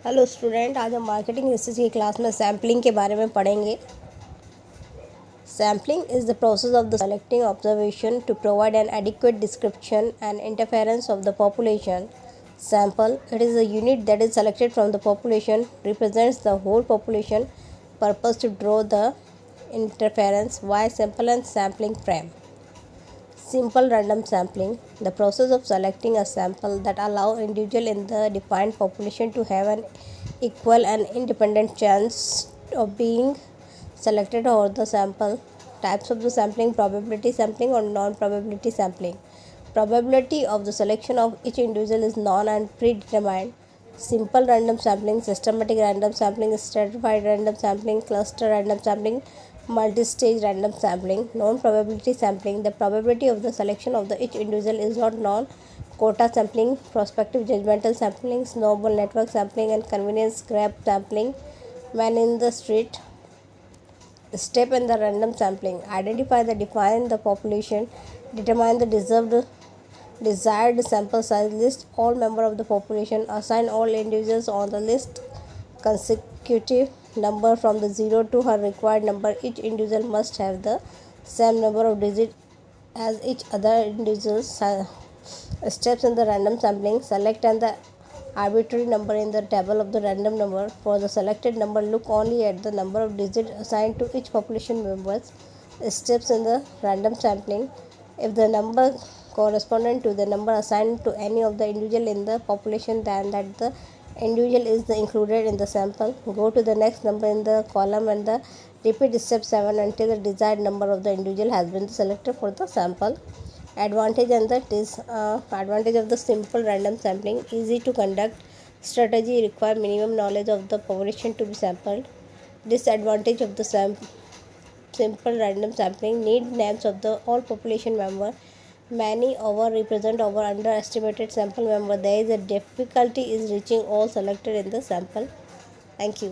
Hello student, आज हम marketing research की क्लास में सैम्पलिंग के बारे में पढ़ेंगे। Sampling is the process of the selecting observation to provide an adequate description and interference of the population. Sample, it is a unit that is selected from the population, represents the whole population. Purpose to draw the interference. Why sample and sampling frame. Simple random sampling, the process of selecting a sample that allow individual in the defined population to have an equal and independent chance of being selected over the sample. Types of the sampling: probability sampling or non-probability sampling. Probability of the selection of each individual is known and predetermined. Simple random sampling, systematic random sampling, stratified random sampling, cluster random sampling, multi-stage random sampling. Non-probability sampling, the probability of the selection of the each individual is not known. Quota sampling, prospective judgmental sampling, snowball network sampling, and convenience grab sampling. Man in the street. Step in the random sampling: identify the define the population, determine the desired sample size, list all members of the population, assign all individuals on the list consecutive number from the 0 to her required number. Each individual must have the same number of digits as each other individual. Steps in the random sampling: select and the arbitrary number in the table of the random number. For the selected number, look only at the number of digits assigned to each population members. Steps in the random sampling: if the number corresponding to the number assigned to any of the individual in the population, then that the individual is included in the sample. Go to the next number in the column and repeat step 7 until the desired number of the individual has been selected for the sample. Advantage and the advantage of the simple random sampling: easy to conduct, strategy require minimum knowledge of the population to be sampled. Disadvantage of the simple random sampling: need names of the all population member. Many over represent over underestimated sample member. There is a difficulty is reaching all selected in the sample. Thank you.